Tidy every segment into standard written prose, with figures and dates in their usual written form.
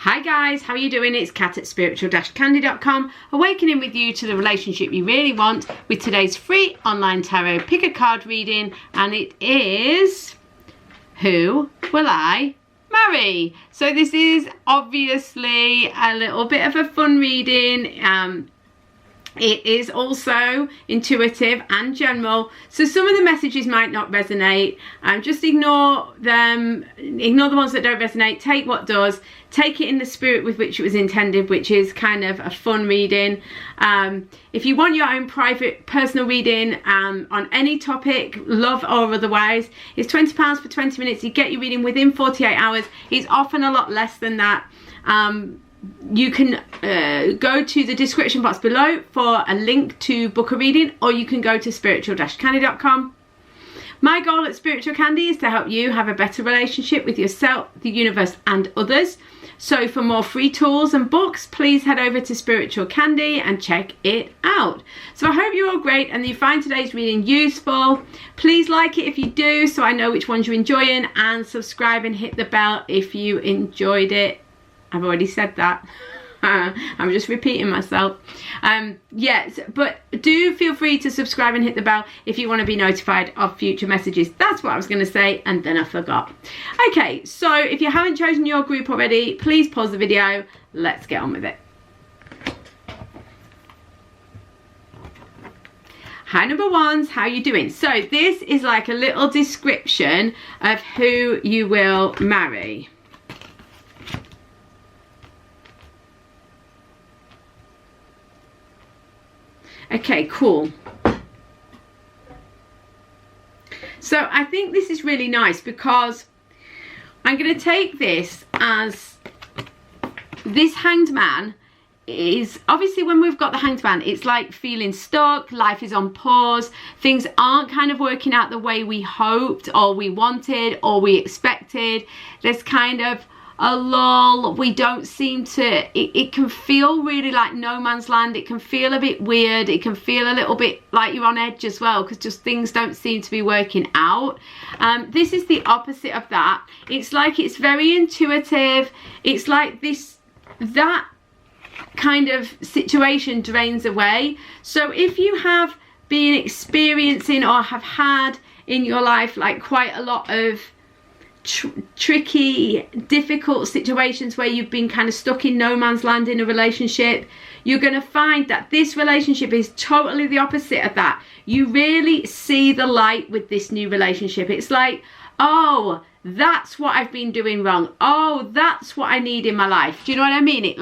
Hi guys, how are you doing? It's Kat at spiritual-candy.com, awakening with you to the relationship you really want with today's free online tarot pick a card reading, and it is Who Will I Marry? So this is obviously a little bit of a fun reading. It is also intuitive and general, so some of the messages might not resonate. Just ignore them, ignore the ones that don't resonate, take what does, take it in the spirit with which it was intended, which is kind of a fun reading. If you want your own private personal reading on any topic, love or otherwise, it's £20 for 20 minutes. You get your reading within 48 hours. It's often a lot less than that. You can go to the description box below for a link to book a reading, or you can go to spiritual-candy.com. My goal at Spiritual Candy is to help you have a better relationship with yourself, the universe and others. So for more free tools and books, please head over to Spiritual Candy and check it out. So I hope you're all great and you find today's reading useful. Please like it if you do, so I know which ones you're enjoying, and subscribe and hit the bell if you enjoyed it. I've already said that. I'm just repeating myself. Yes, but do feel free to subscribe and hit the bell if you want to be notified of future messages. That's what I was going to say, and then I forgot. Okay, so if you haven't chosen your group already, please pause the video. Let's get on with it. Hi number ones, how you doing? So this is like a little description of who you will marry. Okay, cool. So I think this is really nice because I'm going to take this as this Hanged Man is obviously, when we've got the Hanged Man, it's like feeling stuck, life is on pause, things aren't kind of working out the way we hoped or we wanted or we expected. There's kind of a lull. We don't seem to, it can feel really like no man's land. It can feel a bit weird. It can feel a little bit like you're on edge as well, because just things don't seem to be working out. This is the opposite of that. It's like it's very intuitive. It's like that kind of situation drains away. So if you have been experiencing or have had in your life like quite a lot of tricky, difficult situations where you've been kind of stuck in no man's land in a relationship, you're going to find that this relationship is totally the opposite of that. You really see the light with this new relationship. It's like, oh, that's what I've been doing wrong. Oh, that's what I need in my life. Do you know what I mean?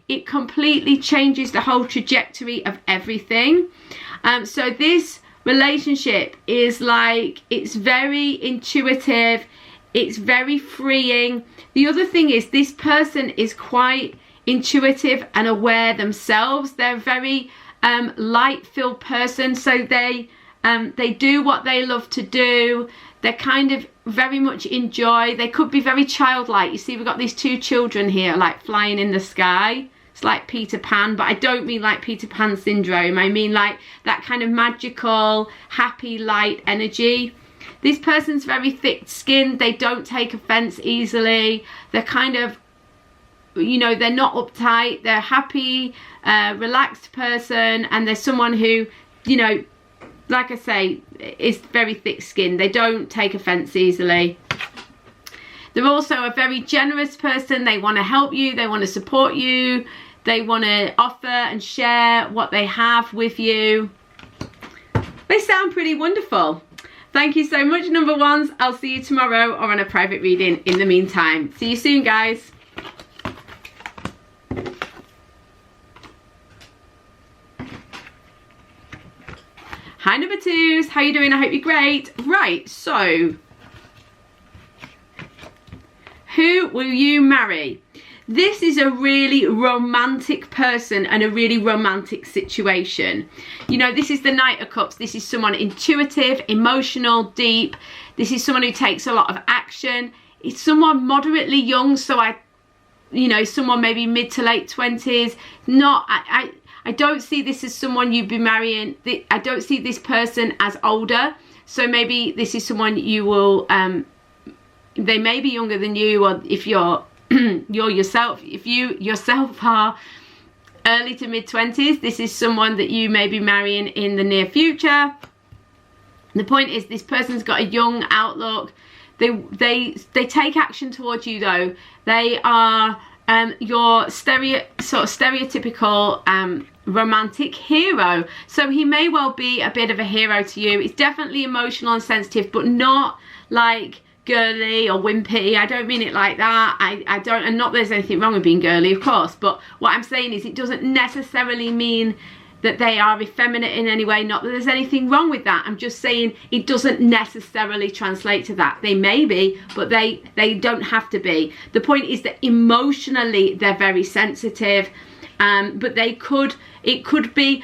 It completely changes the whole trajectory of everything. So this relationship is like, it's very intuitive. It's very freeing. The other thing is, this person is quite intuitive and aware themselves. They're a very light-filled person, so they do what they love to do. They're kind of very much in joy. They could be very childlike. You see, we've got these two children here, like flying in the sky. It's like Peter Pan, but I don't mean like Peter Pan syndrome. I mean like that kind of magical, happy, light energy. This person's very thick-skinned. They don't take offense easily. They're kind of, you know, they're not uptight. They're happy, relaxed person. And they're someone who, you know, like I say, is very thick-skinned. They don't take offense easily. They're also a very generous person. They want to help you. They want to support you. They want to offer and share what they have with you. They sound pretty wonderful. Thank you so much, number ones. I'll see you tomorrow or on a private reading in the meantime. See you soon, guys. Hi, number twos. How you doing? I hope you're great. Right, so who will you marry? This is a really romantic person and a really romantic situation. You know, this is the Knight of Cups. This is someone intuitive, emotional, deep. This is someone who takes a lot of action. It's someone moderately young, so you know, someone maybe mid to late 20s. I don't see this as someone you'd be marrying. I don't see this person as older. So maybe this is someone you will, they may be younger than you, or if you're you're yourself, if you yourself are early to mid-20s, this is someone that you may be marrying in the near future. The point is, this person's got a young outlook. They take action towards you, though. They are your stereotypical romantic hero. So he may well be a bit of a hero to you. It's definitely emotional and sensitive, but not like girly or wimpy. I don't mean it like that. I don't, and not that there's anything wrong with being girly, of course, but what I'm saying is it doesn't necessarily mean that they are effeminate in any way. Not that there's anything wrong with that. I'm just saying it doesn't necessarily translate to that. They may be, but they don't have to be. The point is that emotionally they're very sensitive, but it could be,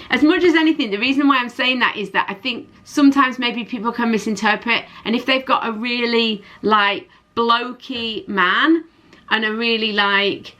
as much as anything, the reason why I'm saying that is that I think sometimes maybe people can misinterpret, and if they've got a really like blokey man and a really like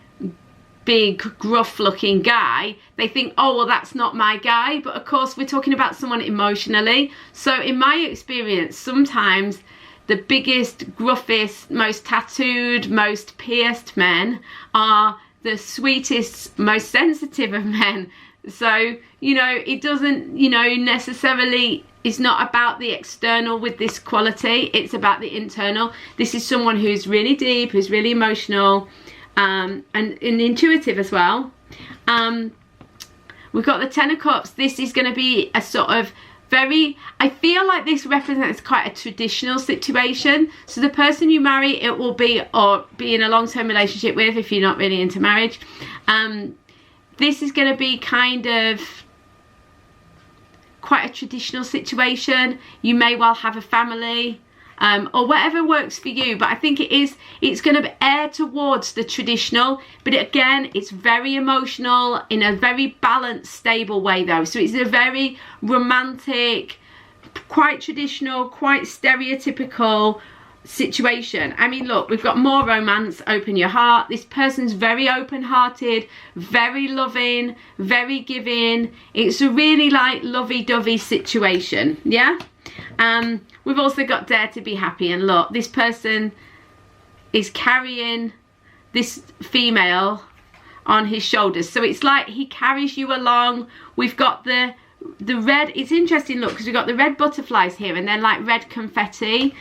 big gruff looking guy, they think, oh well, that's not my guy. But of course we're talking about someone emotionally. So in my experience, sometimes the biggest, gruffest, most tattooed, most pierced men are the sweetest, most sensitive of men. So, you know, it doesn't, you know, necessarily, it's not about the external with this quality, it's about the internal. This is someone who's really deep, who's really emotional, and intuitive as well. We've got the Ten of Cups. This is going to be a sort of very, I feel like this represents quite a traditional situation. So the person you marry, it will be, or be in a long-term relationship with, if you're not really into marriage, this is going to be kind of quite a traditional situation. You may well have a family, or whatever works for you, but I think it's going to err towards the traditional, but again, it's very emotional in a very balanced, stable way though. So it's a very romantic, quite traditional, quite stereotypical situation. I mean, look, we've got more romance. Open your heart. This person's very open-hearted, very loving, very giving. It's a really like lovey-dovey situation, yeah. We've also got Dare to be Happy, and look, this person is carrying this female on his shoulders, so it's like he carries you along. We've got the red, it's interesting, look, because we've got the red butterflies here and then like red confetti,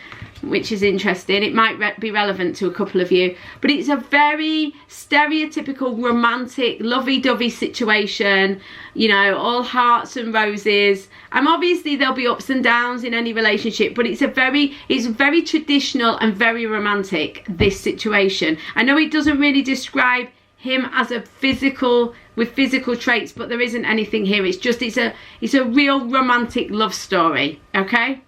which is interesting. It might be relevant to a couple of you, but it's a very stereotypical romantic lovey-dovey situation, you know, all hearts and roses. Obviously there'll be ups and downs in any relationship, but it's very traditional and very romantic, this situation. I know it doesn't really describe him as a physical, with physical traits, but there isn't anything here. It's just, it's a real romantic love story. Okay,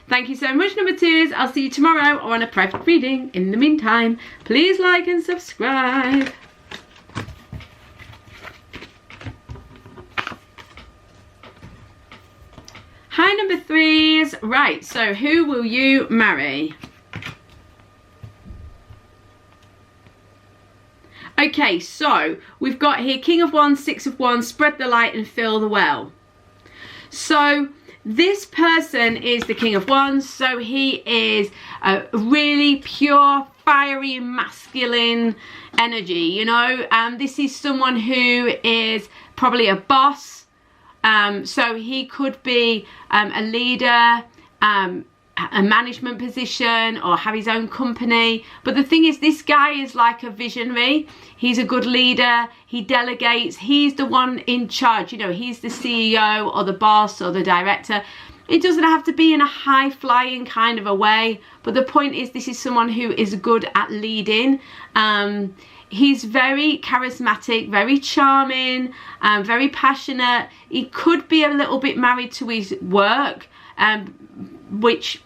thank you so much, number twos. I'll see you tomorrow or on a private reading. In the meantime, please like and subscribe. Hi, number threes. Right, so who will you marry? Okay, so we've got here King of Wands, Six of Wands, spread the light and fill the well. So this person is the King of Wands, so he is a really pure, fiery, masculine energy, you know. This is someone who is probably a boss, so he could be a leader, a management position, or have his own company. But the thing is, this guy is like a visionary. He's a good leader. He delegates. He's the one in charge. You know, he's the CEO or the boss or the director. It doesn't have to be in a high-flying kind of a way. But the point is, this is someone who is good at leading. He's very charismatic, very charming, very passionate. He could be a little bit married to his work, which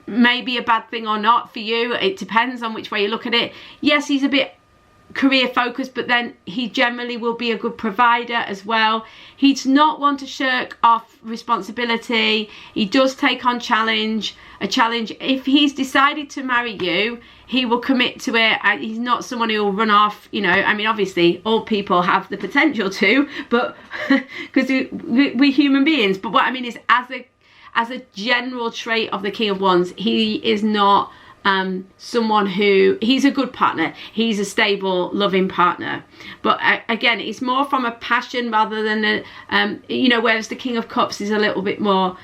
may be a bad thing or not for you. It depends on which way you look at it. Yes, he's a bit career focused, but then he generally will be a good provider as well. He's not one to shirk off responsibility. He does take on a challenge. If he's decided to marry you, he will commit to it. He's not someone who will run off, you know. I mean, obviously all people have the potential to, but because we're human beings. But what I mean is, as a general trait of the King of Wands, he is not someone who, he's a good partner, he's a stable, loving partner, but again, it's more from a passion rather than a, you know, whereas the King of Cups is a little bit more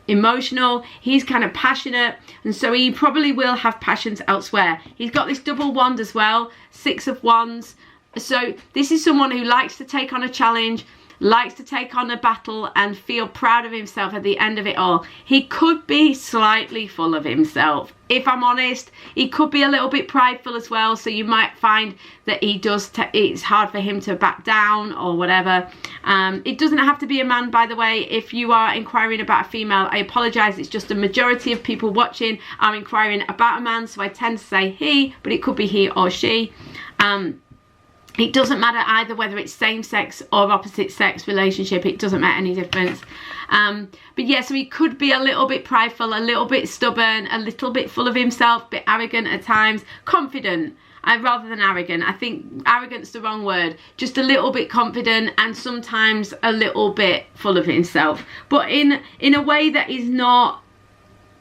emotional. He's kind of passionate, and so he probably will have passions elsewhere. He's got this double wand as well, 6 of Wands. So this is someone who likes to take on a challenge, likes to take on a battle and feel proud of himself at the end of it all. He could be slightly full of himself. If I'm honest, he could be a little bit prideful as well. So you might find that he does, it's hard for him to back down or whatever. It doesn't have to be a man, by the way. If you are inquiring about a female, I apologise. It's just a majority of people watching are inquiring about a man. So I tend to say he, but it could be he or she. It doesn't matter either whether it's same-sex or opposite-sex relationship. It doesn't make any difference. But yeah, so he could be a little bit prideful, a little bit stubborn, a little bit full of himself, a bit arrogant at times, confident. Rather than arrogant. I think arrogant's the wrong word. Just a little bit confident and sometimes a little bit full of himself. But in a way that is not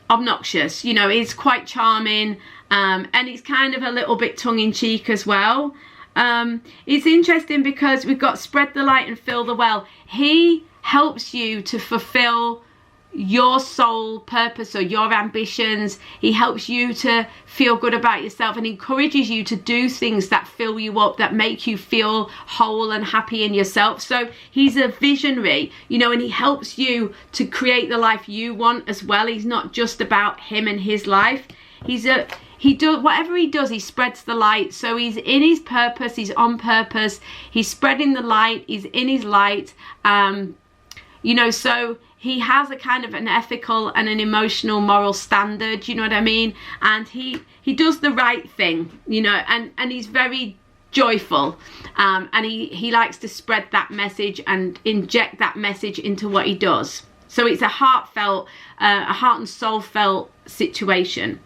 obnoxious. You know, he's quite charming. And he's kind of a little bit tongue-in-cheek as well. It's interesting because we've got spread the light and fill the well. He helps you to fulfill your soul purpose or your ambitions. He helps you to feel good about yourself and encourages you to do things that fill you up, that make you feel whole and happy in yourself. So he's a visionary, you know, and he helps you to create the life you want as well. He's not just about him and his life. He does whatever he does, he spreads the light. So he's in his purpose, he's on purpose, he's spreading the light, he's in his light. You know, so he has a kind of an ethical and an emotional moral standard, you know what I mean? And he does the right thing, you know, and he's very joyful, and he likes to spread that message and inject that message into what he does. So it's a heartfelt, a heart and soul felt situation.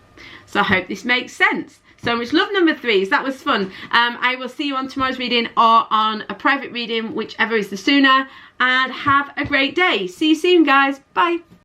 So I hope this makes sense. So much love, number 3s. That was fun. I will see you on tomorrow's reading or on a private reading, whichever is the sooner. And have a great day. See you soon, guys. Bye.